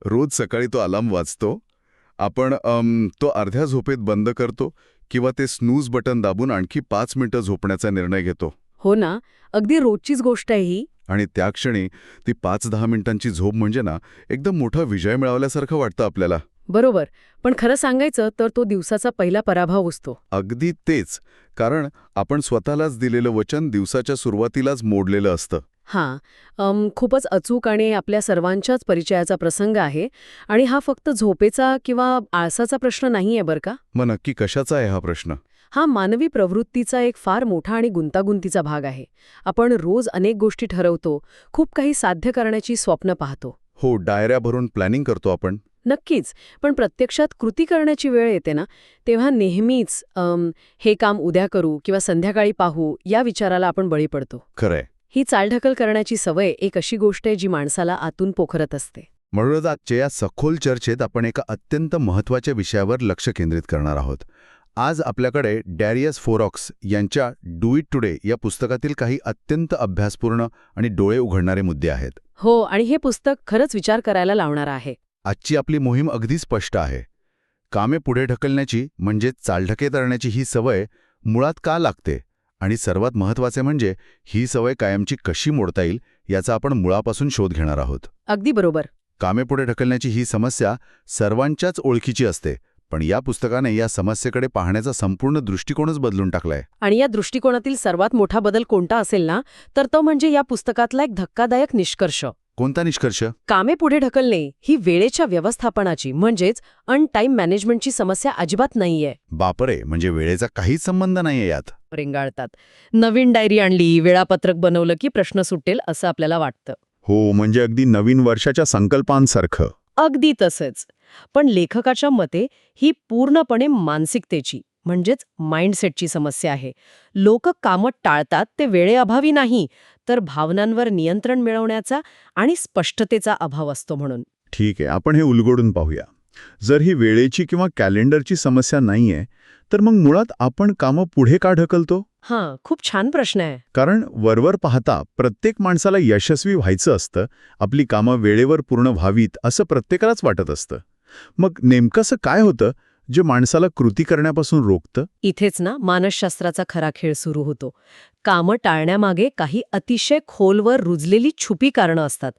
रोज सकाळी तो अलार्म वाजतो. आपण तो अर्ध्या झोपेत बंद करतो किंवा ते स्नूज बटन दाबून आणखी 5 मिनिटं झोपण्याचा निर्णय घेतो. हो ना, अगदी रोजचीच गोष्ट आहे ही. आणि त्या क्षणी ती 5-10 मिनिटांची झोप म्हणजे ना एकदम मोठा विजय मिळवल्यासारखं वाटतं आपल्याला. बरोबर. पण खरं सांगायचं तर तो दिवसाचा पहिला पराभव असतो. अगदी तेच. कारण आपण स्वतःलाच दिलेलं वचन दिवसाच्या सुरुवातीलाच मोडलेलं असतं. खूपच अचूक आणि आपल्या सर्वांच्याच परिचयाचा प्रसंग आहे. आणि हा फक्त झोपेचा किंवा आळसाचा प्रश्न नाहीये बरं का. मग नक्की कशाचा आहे हा प्रश्न? हा मानवी प्रवृत्तीचा एक फार मोठा आणि गुंतागुंतीचा भाग आहे. आपण रोज अनेक गोष्टी ठरवतो, खूप काही साध्य करण्याची स्वप्न पाहतो. हो, डायऱ्या भरून प्लॅनिंग करतो आपण. नक्कीच. पण प्रत्यक्षात कृती करण्याची वेळ येते ना, तेव्हा नेहमीच हे काम उद्या करू किंवा संध्याकाळी पाहू या विचाराला आपण बळी पडतो. खरंय. ही चालढकल करण्याची सवय एक अशी गोष्ट आहे जी माणसाला आतून पोखरत असते. म्हणूनच आजच्या या सखोल चर्चेत आपण एका अत्यंत महत्त्वाच्या विषयावर लक्ष केंद्रित करणार आहोत. आज आपल्याकडे डॅरियस फोरॉक्स यांच्या डू इट टुडे या पुस्तकातील काही अत्यंत अभ्यासपूर्ण आणि डोळे उघडणारे मुद्दे आहेत. हो, आणि हे पुस्तक खरंच विचार करायला लावणारं आहे. आजची आपली मोहीम अगदी स्पष्ट आहे. कामे पुढे ढकलण्याची म्हणजे चालढके करण्याची ही सवय मुळात का लागते आणि सर्वात महत्त्वाचे म्हणजे ही सवय कायमची कशी मोडता येईल याचा आपण मुळापासून शोध घेणार आहोत. अगदी बरोबर. कामे पुढे ढकलण्याची ही समस्या सर्वांच्याच ओळखीची असते, पण या पुस्तकाने या समस्येकडे पाहण्याचा संपूर्ण दृष्टिकोनच बदलून टाकलाय. आणि या दृष्टिकोनातील सर्वात मोठा बदल कोणता असेल ना, तर तो म्हणजे या पुस्तकातला एक धक्कादायक निष्कर्ष. कोणता निष्कर्ष? कामे पुढे ढकलणे ही वेळेच्या व्यवस्थापनाची म्हणजेच अनटाईम मॅनेजमेंटची समस्या अजिबात नाहीये. बापरे, म्हणजे वेळेचा काहीच संबंध नाहीये यात. रेंगाळतात. नवीन डायरी आणली, वेळापत्रक बनवलं की प्रश्न सुटेल असं आपल्याला वाटतं. हो, म्हणजे अगदी नवीन वर्षाच्या संकल्पांसारखं. अगदी तसंच. पण लेखकाच्या मते ही पूर्णपणे मानसिकतेची म्हणजेच माइंडसेटची समस्या आहे. लोक कामं टाळतात ते वेळेअभावी नाही, तर भावनांवर नियंत्रण मिळवण्याचा आणि स्पष्टतेचा अभाव असतो म्हणून. ठीक आहे, आपण हे उलगडून पाहूया. जर ही वेळेची किंवा कॅलेंडरची समस्या नाहीये, तर मग मुळात आपण कामं पुढे का ढकलतो? खूप छान प्रश्न आहे. कारण वरवर पाहता प्रत्येक माणसाला यशस्वी व्हायचं असतं, आपली कामं वेळेवर पूर्ण व्हावीत असं प्रत्येकालाच वाटत असतं. मग नेमकं असं काय होतं जे माणसाला कृती करण्यापासून रोखतं? इथेच ना मानसशास्त्राचा खरा खेळ सुरू होतो. कामं टाळण्यामागे काही अतिशय खोलवर रुजलेली छुपी कारणं असतात.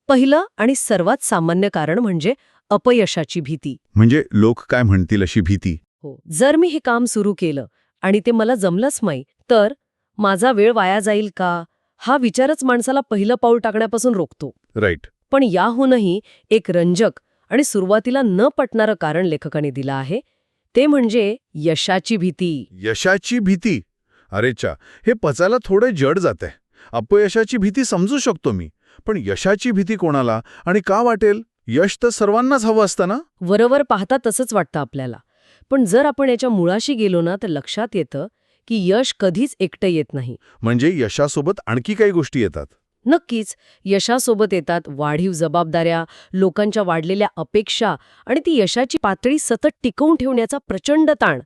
पहिलं आणि सर्वात सामान्य कारण म्हणजे अपयशाची भीती. म्हणजे लोक काय म्हणतील अशी भीती. हो, जर मी हे काम सुरू केलं आणि ते मला जमलंच नाही, तर माझा वेळ वाया जाईल का? हा विचारच माणसाला पहिलं पाऊल टाकण्यापासून रोखतो. राईट. पण याहूनही एक रंजक आणि सुरुवातीला न पटणारं कारण लेखकाने दिलं आहे, ते म्हणजे यशाची भीती. यशाची भीती? अरेच्या, हे पचायला थोडं जड जातंय. अपयशाची भीती समजू शकतो मी, पण यशाची भीती कोणाला आणि का वाटेल? यश तर सर्वांनाच हवं असतं ना? वरवर पाहता तसंच वाटतं आपल्याला. पण जर आपण याच्या मुळाशी गेलो ना, तर लक्षात येतं की यश कधीच एकटं येत नाही. म्हणजे यशासोबत आणखी काही गोष्टी येतात. नक्कीच. यशासोबत येतात वाढीव जबाबदाऱ्या, लोकांच्या वाढलेल्या अपेक्षा आणि ती यशाची पातळी सतत टिकवून ठेवण्याचा प्रचंड ताण.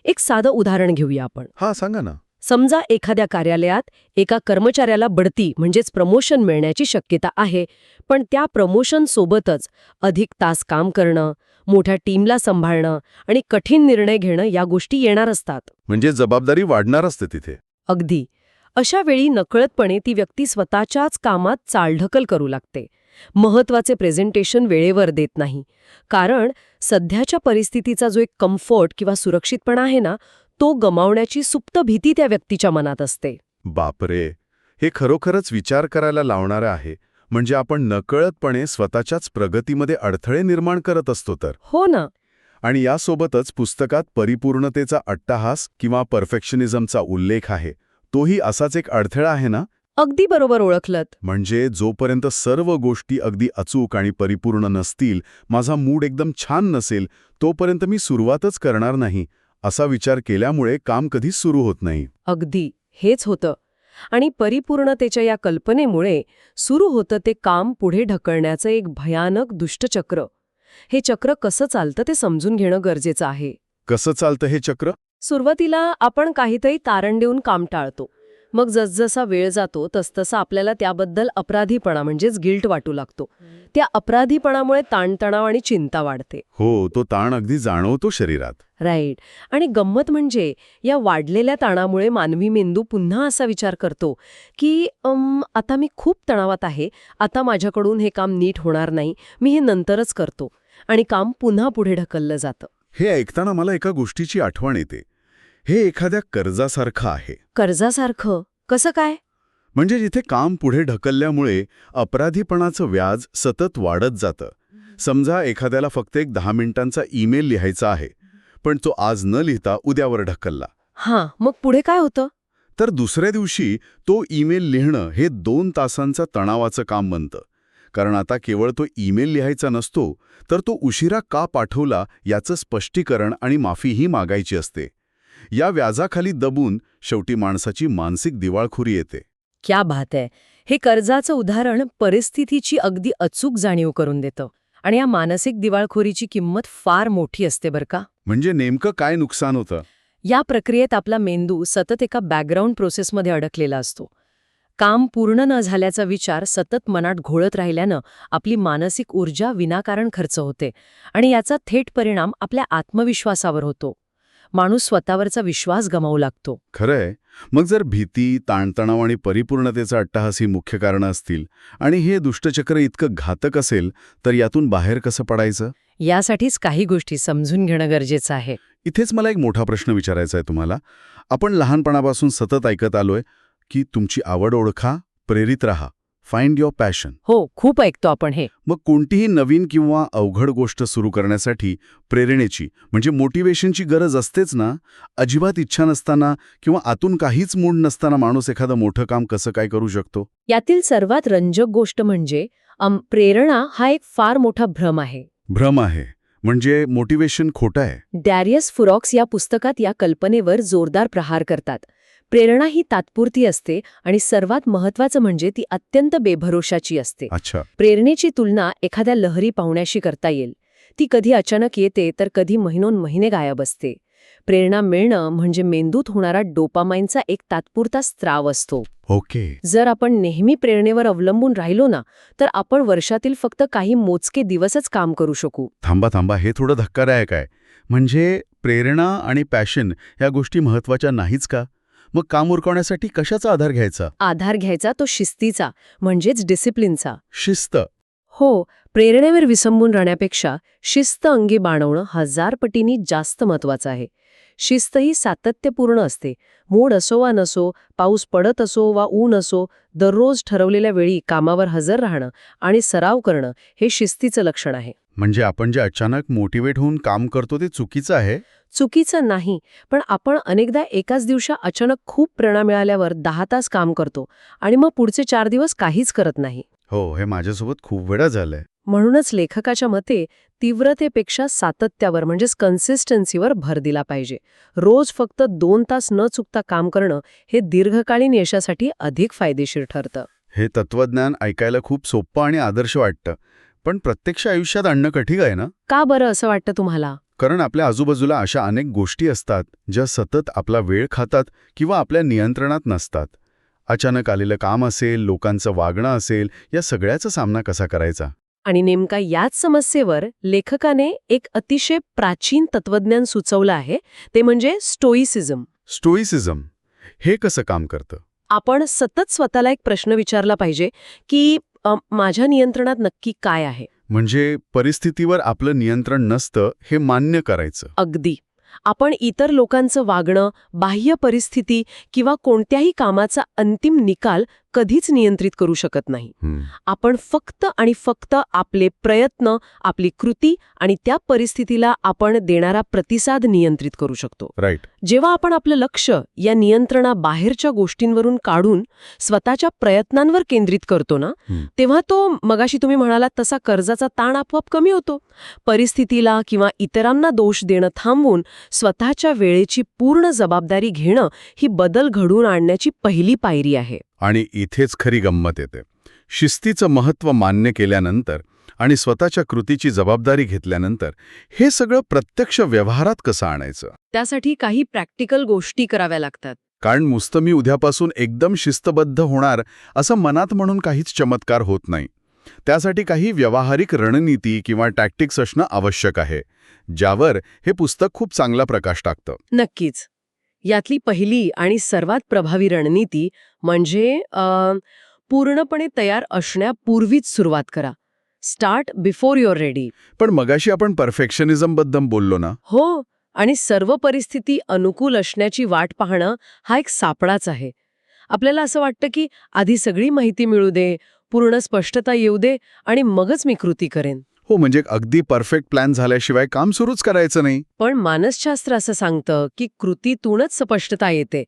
एक साधं उदाहरण घेऊया आपण. सांगा ना. समजा एखाद्या कार्यालयात एका कर्मचाऱ्याला बढती म्हणजेच प्रमोशन मिळण्याची शक्यता आहे, पण त्या प्रमोशन सोबतच अधिक तास काम करणं, मोठ्या टीमला सांभाळणं आणि कठीण निर्णय घेणं या गोष्टी येणार असतात. म्हणजे जबाबदारी वाढणार असते तिथे. अगदी. अशा वेळी नकळतपणे ती व्यक्ती स्वतःच्याच कामात चालढकल करू लागते. महत्वाचे प्रेझेंटेशन वेळेवर देत नाही. कारण सध्याच्या परिस्थितीचा जो एक कम्फर्ट किंवा सुरक्षितपणा आहे ना, तो गमावण्याची सुप्त भीती त्या व्यक्तीच्या मनात असते. बापरे, हे खरोखरच विचार करायला लावणारं आहे. म्हणजे आपण नकळतपणे स्वतःच्याच प्रगतीमध्ये अडथळे निर्माण करत असतो तर. हो ना. आणि यासोबतच पुस्तकात परिपूर्णतेचा अट्टहास किंवा परफेक्शनिझमचा उल्लेख आहे. तोही असाच एक अडथळा आहे ना? अगदी बरोबर ओळखलत. म्हणजे जोपर्यंत सर्व गोष्टी अगदी अचूक आणि परिपूर्ण नसतील, माझा मूड एकदम छान नसेल, तोपर्यंत मी सुरुवातच करणार नाही, असा विचार केल्यामुळे काम कधीच सुरू होत नाही. अगदी हेच होतं. आणि परिपूर्णतेच्या या कल्पनेमुळे सुरू होतं ते काम पुढे ढकलण्याचं एक भयानक दुष्टचक्र. हे चक्र कसं चालतं ते समजून घेणं गरजेचं आहे. कसं चालतं हे चक्र? सुरुवातीला आपण काहीतरी तारण देऊन काम टाळतो. मग जसजसा वेळ जातो तसतसा आपल्याला त्याबद्दल अपराधीपणा म्हणजेच गिल्ट वाटू लागतो. त्या अपराधीपणामुळे ताणतणाव आणि चिंता वाढते. हो, तो ताण अगदी जाणवतो शरीरात. राईट. आणि गंमत म्हणजे या वाढलेल्या ताणामुळे मानवी मेंदू पुन्हा असा विचार करतो की आता मी खूप तणावात आहे, आता माझ्याकडून हे काम नीट होणार नाही, मी हे नंतरच करतो, आणि काम पुन्हा पुढे ढकललं जातं. हे ऐकताना मला एका गोष्टीची आठवण येते. हे एखाद्या कर्जासारखं आहे. कर्जासारखं? कसं काय? म्हणजे जिथे काम पुढे ढकलल्यामुळे अपराधीपणाचं व्याज सतत वाढत जातं. समजा एखाद्याला फक्त एक 10 मिनिटांचा ईमेल लिहायचा आहे, पण तो आज न लिहिता उद्यावर ढकलला. हां, मग पुढे काय होतं? तर दुसऱ्या दिवशी तो ईमेल लिहिणं हे 2 तासांचं तणावाचं काम बनतं. कारण आता केवळ तो ईमेल लिहायचा नसतो, तर तो उशिरा का पाठवला याचं स्पष्टीकरण आणि माफीही मागायची असते. या व्याजाखाली दबून शेवटी माणसाची मानसिक दिवाळखोरी येते. क्या बात आहे. हे कर्जाचं उदाहरण परिस्थितीची अगदी अचूक जाणीव करून देतं. आणि या मानसिक दिवाळखोरीची किंमत फार मोठी असते बरं का. म्हणजे नेमकं काय नुकसान होतं? या प्रक्रियेत आपला मेंदू सतत एका बॅकग्राऊंड प्रोसेसमध्ये अडकलेला असतो. काम पूर्ण न झाल्याचा विचार सतत मनात घोळत राहिल्यानं आपली मानसिक ऊर्जा विनाकारण खर्च होते, आणि याचा थेट परिणाम आपल्या आत्मविश्वासावर होतो. माणूस स्वतःवरचा विश्वास गमावू लागतो. खरंय. मग जर भीती, ताणतणाव आणि परिपूर्णतेचा अट्टहास ही मुख्य कारणं असतील आणि हे दुष्टचक्र इतकं घातक असेल, तर यातून बाहेर कसं पडायचं? यासाठीच काही गोष्टी समजून घेणं गरजेचं आहे. इथेच मला एक मोठा प्रश्न विचारायचा आहे तुम्हाला. आपण लहानपणापासून सतत ऐकत आलोय की तुमची आवड ओळखा, प्रेरित राहा, फाइंड युअर पॅशन. हो, खूप ऐकतो आपण हे. मग कोणतीही नवीन किंवा अवघड गोष्ट सुरू करण्यासाठी प्रेरणेची म्हणजे मोटिवेशनची गरज असतेच ना? अजिबात इच्छा नसताना किंवा आतून काहीच मूड नसताना माणूस एखादं मोठं काम कसं काय करू शकतो? यातील सर्वात रंजक गोष्ट म्हणजे प्रेरणा हा एक फार मोठा भ्रम आहे. भ्रम आहे म्हणजे मोटिवेशन खोटं आहे. डॅरियस फुरॉक्स या पुस्तकात या कल्पनेवर जोरदार प्रहार करतात. प्रेरणा ही तात्पुरती असते आणि सर्वात महत्त्वाचं म्हणजे ती अत्यंत बेभरोशाची असते. अच्छा. प्रेरणेची तुलना एखाद्या लहरी पाहुण्याशी करता येईल. ती कधी अचानक येते तर कधी महिनोन महिने गायब असते. प्रेरणा मिळणं म्हणजे मेंदूत होणारा डोपामाइनचा एक तात्पुरता स्त्राव असतो. ओके. जर आपण नेहमी प्रेरणेवर अवलंबून राहिलो ना, तर आपण वर्षातील फक्त काही मोजके दिवसच काम करू शकू. थांबा, हे थोडं धक्कादायक आहे. म्हणजे प्रेरणा आणि पॅशन या गोष्टी महत्त्वाच्या नाहीच का? मग काम उरकवण्यासाठी कशाचा आधार घ्यायचा? आधार घ्यायचा तो शिस्तीचा, म्हणजेच डिसिप्लिनचा. शिस्त. हो, प्रेरणेवर विसंबून राहण्यापेक्षा शिस्त अंगी बाणवणं 1000 पटींनी जास्त महत्वाचं आहे. शिस्त ही सातत्यपूर्ण असते. मूड असो वा नसो, पाऊस पडत असो वा ऊन असो, दररोज ठरवलेल्या वेळी कामावर हजर राहणं आणि सराव करणं हे शिस्तीचं लक्षण आहे. म्हणजे आपण जे अचानक मोटिवेट होऊन काम करतो ते चुकीचं आहे? चुकीचं नाही, पण आपण अनेकदा एकाच दिवशी अचानक खूप प्रेरणा मिळाल्यावर 10 तास काम करतो आणि मग पुढचे 4 दिवस काहीच करत नाही. हो, हे माझ्यासोबत खूप वेळा झालंय. म्हणूनच लेखकाच्या मते तीव्रतेपेक्षा सातत्यावर म्हणजेच कन्सिस्टन्सीवर भर दिला पाहिजे. रोज फक्त 2 तास न चुकता काम करणं हे दीर्घकालीन यशासाठी अधिक फायदेशीर ठरतं. हे तत्वज्ञान ऐकायला खूप सोपं आणि आदर्श वाटतं, पण प्रत्यक्ष आयुष्यात आणणं कठीण आहे ना? का बरं असं वाटतं तुम्हाला? कारण आपल्या आजूबाजूला अशा अनेक गोष्टी असतात ज्या सतत आपला वेळ खातात किंवा आपल्या नियंत्रणात नसतात. अचानक आलेलं काम असेल, लोकांचं वागणं असेल, या सगळ्याचा सामना कसा करायचा? आणि नेमका याच समस्येवर लेखकाने एक अतिशय प्राचीन तत्वज्ञान सुचवलं आहे, ते म्हणजे स्टोइसिझम. स्टोइसिझम हे कसं काम करतं? आपण सतत स्वतःला एक प्रश्न विचारला पाहिजे की माझ्या नियंत्रणात नक्की काय आहे? म्हणजे परिस्थितीवर आपलं नियंत्रण नसतं हे मान्य करायचं. अगदी. आपण इतर लोकांचं वागणं, बाह्य परिस्थिती किंवा कोणत्याही कामाचा अंतिम निकाल कधीच नियंत्रित करू शकत नाही. आपण फक्त आणि फक्त आपले प्रयत्न, आपली कृती आणि त्या परिस्थितीला आपण देणारा प्रतिसाद नियंत्रित करू शकतो. राईट. जेव्हा आपण आपलं लक्ष या नियंत्रणाबाहेरच्या गोष्टींवरून काढून स्वतःच्या प्रयत्नांवर केंद्रित करतो ना, तेव्हा तो मगाशी तुम्ही म्हणालात तसा कर्जाचा ताण आपोआप कमी होतो. परिस्थितीला किंवा इतरांना दोष देणं थांबवून स्वतःच्या वेळेची पूर्ण जबाबदारी घेणं ही बदल घडवून आणण्याची पहिली पायरी आहे. आणि इथेच खरी गंमत येते. शिस्तीचं महत्त्व मान्य केल्यानंतर आणि स्वतःच्या कृतीची जबाबदारी घेतल्यानंतर हे सगळं प्रत्यक्ष व्यवहारात कसं आणायचं? त्यासाठी काही प्रॅक्टिकल गोष्टी कराव्या लागतात. कारण नुसतं मी उद्यापासून एकदम शिस्तबद्ध होणार असं मनात म्हणून काहीच चमत्कार होत नाही. त्यासाठी काही व्यावहारिक रणनीती किंवा टॅक्टिक्स असणं आवश्यक आहे, ज्यावर हे पुस्तक खूप चांगला प्रकाश टाकतं. नक्कीच. यातली पहिली आणि सर्वात प्रभावी रणनीती म्हणजे पूर्णपणे तयार असण्यापूर्वीच सुरुवात करा. Start before your ready. पण मगाशी आपण परफेक्शनिझमबद्दल बोललो ना. हो, आणि सर्व परिस्थिती अनुकूल असण्याची वाट पाहणं हा एक सापळाच आहे. आपल्याला असं वाटतं की आधी सगळी माहिती मिळू दे, पूर्ण स्पष्टता येऊ दे आणि मगच मी कृती करेन. हो, म्हणजे अगदी परफेक्ट प्लॅन झाल्याशिवाय काम सुरूच करायचं नाही. पण मानसशास्त्र असं सांगतं की कृतीतूनच स्पष्टता येते.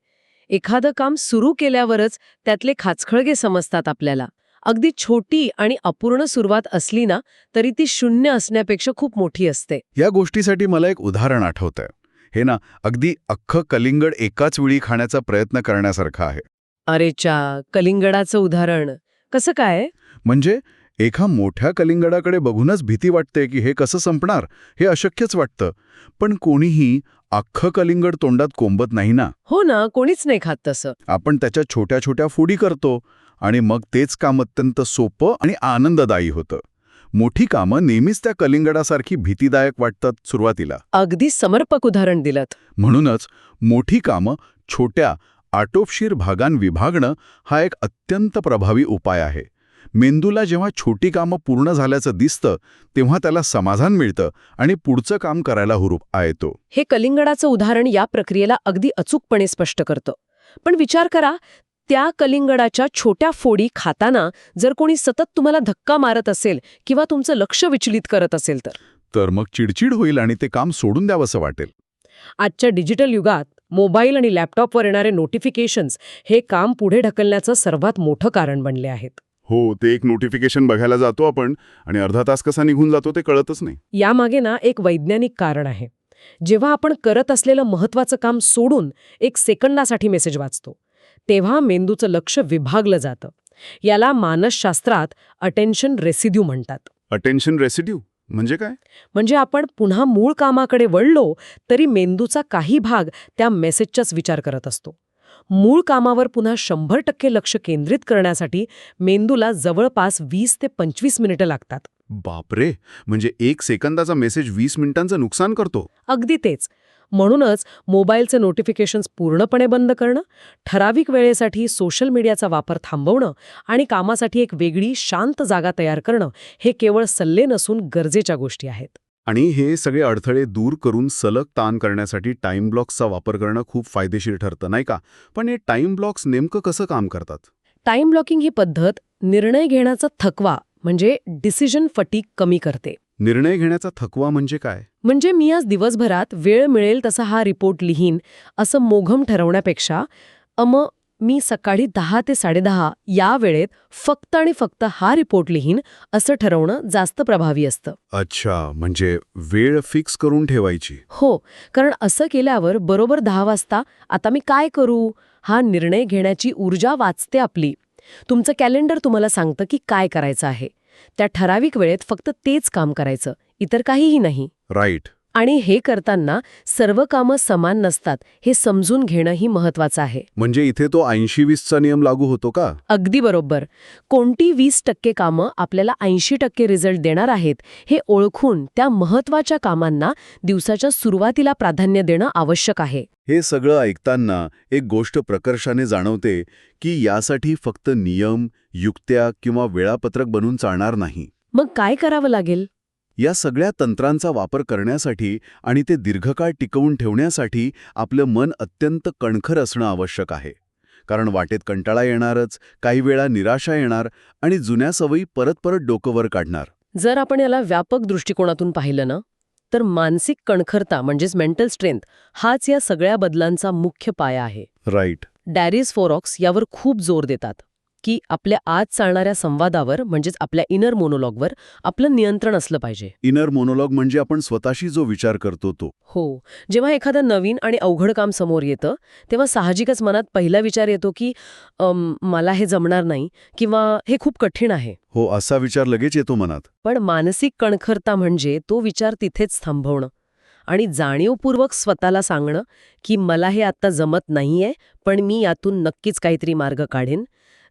एखादं काम सुरू केल्यावरच त्यातले खाचखळगे समजतात आपल्याला. अगदी छोटी आणि अपूर्ण सुरुवात असली ना तरी ती शून्य असण्यापेक्षा खूप मोठी असते. या गोष्टीसाठी मला एक उदाहरण आठवतंय. हे ना, अगदी अख्खं कलिंगड एकाच वेळी खाण्याचा प्रयत्न करण्यासारखं आहे. अरेच्या, कलिंगडाचं उदाहरण कसं काय? म्हणजे एका मोठ्या कलिंगडाकडे बघूनच भीती वाटते की हे कसं संपणार, हे अशक्यच वाटतं. पण कोणीही अख्खं कलिंगड तोंडात कोंबत नाही ना. हो ना, कोणीच नाही खात तसं. आपण त्याच्या छोट्या छोट्या फोडी करतो आणि मग तेच काम अत्यंत सोपं आणि आनंददायी होतं. मोठी कामं नेहमीच त्या कलिंगडासारखी भीतीदायक वाटतात सुरुवातीला. अगदी समर्पक उदाहरण दिलंत. म्हणूनच मोठी कामं छोट्या आटोपशीर भागांत विभागणं हा एक अत्यंत प्रभावी उपाय आहे. मेंदूला जेव्हा छोटी कामं पूर्ण झाल्याचं दिसतं तेव्हा त्याला समाधान मिळतं आणि पुढचं काम करायला हुरूप येतो. हे कलिंगडाचं उदाहरण या प्रक्रियेला अगदी अचूकपणे स्पष्ट करतं. पण विचार करा, त्या कलिंगडाच्या छोट्या फोडी खाताना जर कोणी सतत तुम्हाला धक्का मारत असेल किंवा तुमचं लक्ष विचलित करत असेल तर मग चिडचिड होईल आणि ते काम सोडून द्यावंसं वाटेल. आजच्या डिजिटल युगात मोबाईल आणि लॅपटॉपवर येणारे नोटिफिकेशन्स हे काम पुढे ढकलण्याचं सर्वात मोठं कारण बनले आहेत. हो, ते एक नोटिफिकेशन बघायला जातो आपण आणि अर्धा तास कसा निघून जातो ते कळतच नाही. यामागे ना एक वैज्ञानिक कारण आहे. जेव्हा आपण करत असलेलं महत्त्वाचं काम सोडून एक सेकंदासाठी मेसेज वाचतो तेव्हा मेंदूचं लक्ष विभागलं जातं. याला मानसशास्त्रात अटेन्शन रेसिड्यू म्हणतात. अटेन्शन रेसिड्यू म्हणजे काय? म्हणजे आपण पुन्हा मूळ कामाकडे वळलो तरी मेंदूचा काही भाग त्या मेसेजचाच विचार करत असतो. मूळ कामावर पुन्हा 100% लक्ष केंद्रित करण्यासाठी मेंदूला जवळपास 20 ते 25 मिनिटं लागतात. बापरे, म्हणजे 1 सेकंदाचा मेसेज 20 मिनिटांचं नुकसान करतो. अगदी तेच. म्हणूनच मोबाईलचे नोटिफिकेशन्स पूर्णपणे बंद करणं, ठराविक वेळेसाठी सोशल मीडियाचा वापर थांबवणं आणि कामासाठी एक वेगळी शांत जागा तयार करणं हे केवळ सल्ले नसून गरजेच्या गोष्टी आहेत. आणि हे सगळे अडथळे दूर करून सलग ताण करण्यासाठी टाइम ब्लॉक्सचा वापर करणं खूप फायदेशीर ठरतं, नाही का? पण हे टाइम ब्लॉक्स नेमकं कसं काम करतात? टाइम ब्लॉकिंग ही पद्धत निर्णय घेण्याचा थकवा म्हणजे डिसिजन फटीग कमी करते. निर्णय घेण्याचा थकवा म्हणजे काय? म्हणजे मी आज दिवसभरात वेळ मिळेल तसा हा रिपोर्ट लिहीन असं मोघम ठरवण्यापेक्षा मी सकाळी 10 ते 10:30 या वेळेत फक्त आणि फक्त हा रिपोर्ट लिहीन असं ठरवणं जास्त प्रभावी असतं. अच्छा, म्हणजे वेळ फिक्स करून ठेवायची. हो, कारण असं केल्यावर बरोबर 10 वाजता आता मी काय करू हा निर्णय घेण्याची ऊर्जा वाचते आपली. तुमचं कॅलेंडर तुम्हाला सांगतं की काय करायचं आहे. त्या ठराविक वेळेत फक्त तेच काम करायचं, इतर काहीही नाही. राईट. आणि हे करताना सर्व कामं समान नसतात हे समजून घेणंही महत्वाचं आहे. म्हणजे इथे तो 80-20चा नियम लागू होतो का? अगदी बरोबर. कोणती 20% कामं आपल्याला 80% रिझल्ट देणार आहेत हे ओळखून त्या महत्वाच्या कामांना दिवसाच्या सुरुवातीला प्राधान्य देणं आवश्यक आहे. हे सगळं ऐकताना एक गोष्ट प्रकर्षाने जाणवते की यासाठी फक्त नियम, युक्त्या किंवा वेळापत्रक बनून चालणार नाही. मग काय करावं लागेल? या सगळ्या तंत्रांचा वापर करण्यासाठी आणि ते दीर्घकाळ टिकवून ठेवण्यासाठी आपलं मन अत्यंत कणखर असणं आवश्यक आहे. कारण वाटेत कंटाळा येणारच, काही वेळा निराशा येणार आणि जुन्या सवयी परत परत डोकं वर काढणार. जर आपण याला व्यापक दृष्टिकोनातून पाहिलं ना तर मानसिक कणखरता म्हणजेच मेंटल स्ट्रेंथ हाच या सगळ्या बदलांचा मुख्य पाया आहे. राईट. डॅरियस फोरॉक्स यावर खूप जोर देतात की आपल्या आत चालणाऱ्या संवादावर म्हणजेच आपल्या इनर मोनोलॉगवर आपलं नियंत्रण असलं पाहिजे. इनर मोनोलॉग म्हणजे आपण स्वतःशी जो विचार करतो तो. हो, जेव्हा एखादं नवीन आणि अवघड काम समोर येतं तेव्हा साहजिकच मनात पहिला विचार येतो की मला हे जमणार नाही किंवा हे खूप कठीण आहे. हो, असा विचार लगेच येतो मनात. पण मानसिक कणखरता म्हणजे तो विचार तिथेच थांबवणं आणि जाणीवपूर्वक स्वतःला सांगणं की मला हे आत्ता जमत नाहीये, पण मी यातून नक्कीच काहीतरी मार्ग काढेन.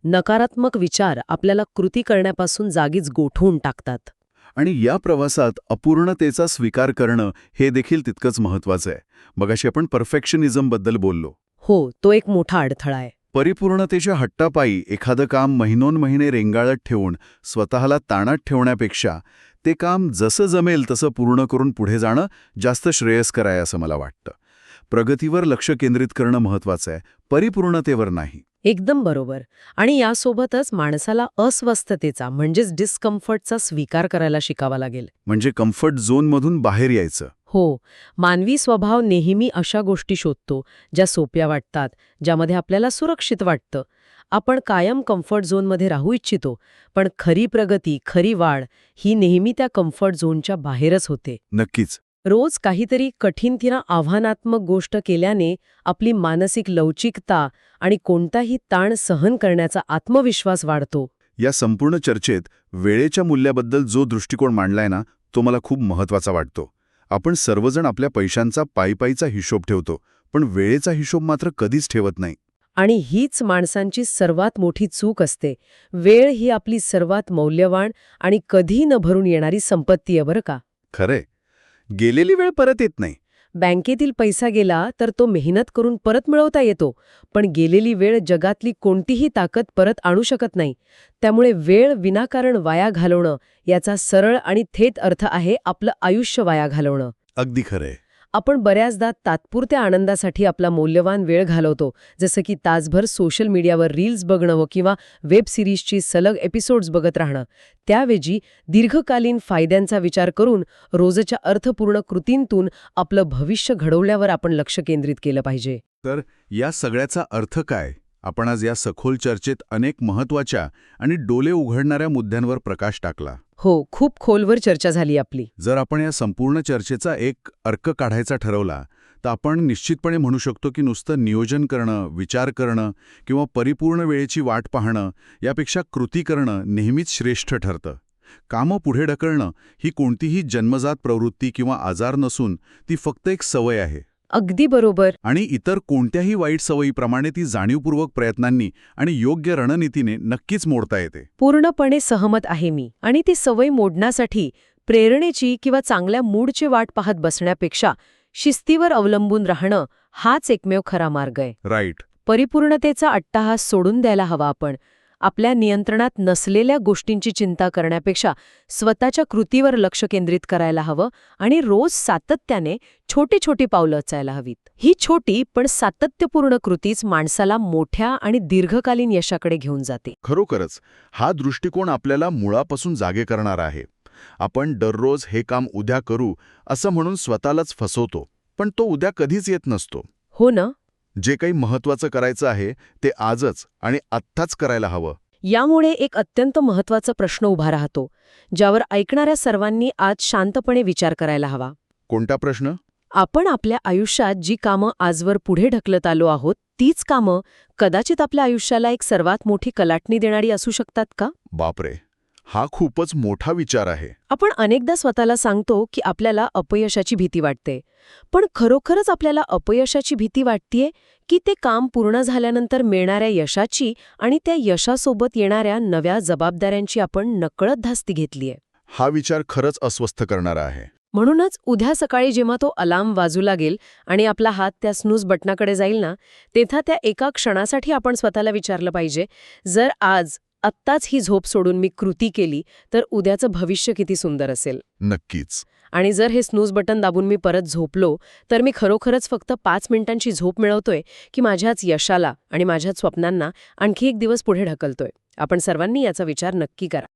नकारात्मक विचार आपल्याला कृती करण्यापासून जागीच गोठवून टाकतात. आणि या प्रवासात अपूर्णतेचा स्वीकार करणं हे देखील तितकंच महत्वाचं आहे. मगाशी आपण परफेक्शनिझमबद्दल बोललो. हो, तो एक मोठा अडथळा आहे. परिपूर्णतेच्या हट्टापायी एखादं काम महिनोन्महिने रेंगाळत ठेवून स्वतःला ताणात ठेवण्यापेक्षा ते काम जसं जमेल तसं पूर्ण करून पुढे जाणं जास्त श्रेयस्कर आहे असं मला वाटतं. प्रगतीवर लक्ष केंद्रित करणं महत्वाचं आहे, परिपूर्णतेवर नाही. एकदम बरोबर. आणि यासोबतच माणसाला अस्वस्थतेचा म्हणजेच डिस्कम्फर्टचा स्वीकार करायला शिकावा लागेल. म्हणजे कम्फर्ट झोनमधून बाहेर यायचं. हो, मानवी स्वभाव नेहमी अशा गोष्टी शोधतो ज्या सोप्या वाटतात, ज्यामध्ये आपल्याला सुरक्षित वाटतं. आपण कायम कम्फर्ट झोनमध्ये राहू इच्छितो, पण खरी प्रगती, खरी वाढ ही नेहमी त्या कम्फर्ट झोनच्या बाहेरच होते. नक्कीच. रोज काहीतरी कठीण किंवा आव्हानात्मक गोष्ट केल्याने आपली मानसिक लवचिकता आणि कोणताही ताण सहन करण्याचा आत्मविश्वास वाढतो. या संपूर्ण चर्चेत वेळेच्या मूल्याबद्दल जो दृष्टिकोन मांडलाय ना, तो मला खूप महत्वाचा वाटतो. आपण सर्वजण आपल्या पैशांचा पायीचा हिशोब ठेवतो, पण वेळेचा हिशोब मात्र कधीच ठेवत नाही. आणि हीच माणसांची सर्वात मोठी चूक असते. वेळ ही आपली सर्वात मौल्यवान आणि कधी न भरून येणारी संपत्ती आहे बरं का. खरंय, गेलेली वेळ परत येत नाही. बँकेतील पैसा गेला तर तो मेहनत करून परत मिळवता येतो, पण गेलेली वेळ जगातली कोणतीही ताकद परत आणू शकत नाही. त्यामुळे वेळ विनाकारण वाया घालवणं याचा सरळ आणि थेट अर्थ आहे आपलं आयुष्य वाया घालवणं. अगदी खरंय. आपण बऱ्याचदा तात्पुरत्या आनंदासाठी आपला मौल्यवान वेळ घालवतो, जसं की तासभर सोशल मीडियावर रील्स बघणं किंवा वेब सिरीजची सलग एपिसोड्स बघत राहणं. त्याऐवजी दीर्घकालीन फायद्यांचा विचार करून रोजच्या अर्थपूर्ण कृतींतून आपलं भविष्य घडवल्यावर आपण लक्ष केंद्रित केलं पाहिजे. तर या सगळ्याचा अर्थ काय? आपण आज या सखोल चर्चेत अनेक महत्वाच्या आणि डोळे उघडणाऱ्या मुद्द्यांवर प्रकाश टाकला. हो, खूप खोलवर चर्चा झाली आपली. जर आपण या संपूर्ण चर्चेचा एक अर्क काढायचा ठरवला तर आपण निश्चितपणे म्हणू शकतो की नुसतं नियोजन करणं, विचार करणं किंवा परिपूर्ण वेळेची वाट पाहणं यापेक्षा कृती करणं नेहमीच श्रेष्ठ ठरतं. कामं पुढे ढकलणं ही कोणतीही जन्मजात प्रवृत्ती किंवा आजार नसून ती फक्त एक सवय आहे. अगदी बरोबर. आणि इतर कोणत्याही वाईट सवयीप्रमाणे ती जाणीवपूर्वक प्रयत्नांनी आणि योग्य रणनीतीने नक्कीच मोडता येते. पूर्णपणे सहमत आहे मी. आणि ती सवय मोडण्यासाठी प्रेरणेची किंवा चांगल्या मूडची वाट पाहत बसण्यापेक्षा शिस्तीवर अवलंबून राहणं हाच एकमेव खरा मार्ग आहे. राईट. परिपूर्णतेचा अट्टाहास सोडून द्यायला हवा आपण. आपल्या नियंत्रणात नसलेल्या गोष्टींची चिंता करण्यापेक्षा स्वतःच्या कृतीवर लक्ष केंद्रित करायला हवं आणि रोज सातत्याने छोटी छोटी पावलं उचलायला हवीत. ही छोटी पण सातत्यपूर्ण कृतीच माणसाला मोठ्या आणि दीर्घकालीन यशाकडे घेऊन जाते. खरोखरच हा दृष्टिकोन आपल्याला मुळापासून जागे करणार आहे. आपण दररोज हे काम उद्या करू असं म्हणून स्वतःलाच फसवतो, पण तो उद्या कधीच येत नसतो. हो ना. जे काही महत्वाचं करायचं आहे ते आजच आणि आत्ताच करायला हवं. यामुळे एक अत्यंत महत्त्वाचा प्रश्न उभा राहतो, ज्यावर ऐकणाऱ्या सर्वांनी आज शांतपणे विचार करायला हवा. कोणता प्रश्न? आपण आपल्या आयुष्यात जी कामं आजवर पुढे ढकलत आलो आहोत, तीच कामं कदाचित आपल्या आयुष्याला एक सर्वात मोठी कलाटणी देणारी असू शकतात का? बापरे, हा खूपच मोठा विचार आहे. आपण अनेकदा स्वतःला सांगतो की आपल्याला अपयशाची भीती वाटते, पण खरोखरच आपल्याला अपयशाची भीती वाटतेय की ते काम पूर्ण झाल्यानंतर मिळणाऱ्या यशाची आणि त्या यशासोबत येणाऱ्या नव्या जबाबदाऱ्यांची आपण नकळत धास्ती घेतलीय? हा विचार खरंच अस्वस्थ करणारा आहे. म्हणूनच उद्या सकाळी जेव्हा तो अलार्म वाजू लागेल आणि आपला हात त्या स्नूज बटनाकडे जाईल ना, तेव्हा त्या एका क्षणासाठी आपण स्वतःला विचारलं पाहिजे, जर आज आत्ताच ही झोप सोडून मी कृती केली तर उद्याचं भविष्य किती सुंदर असेल. नक्कीच. आणि जर हे स्नूज बटन दाबून मी परत झोपलो तर मी खरोखरच फक्त 5 मिनिटांची झोप मिळवतोय की माझ्याच यशाला आणि माझ्याच स्वप्नांना आणखी एक दिवस पुढे ढकलतोय? आपण सर्वांनी याचा विचार नक्की करा.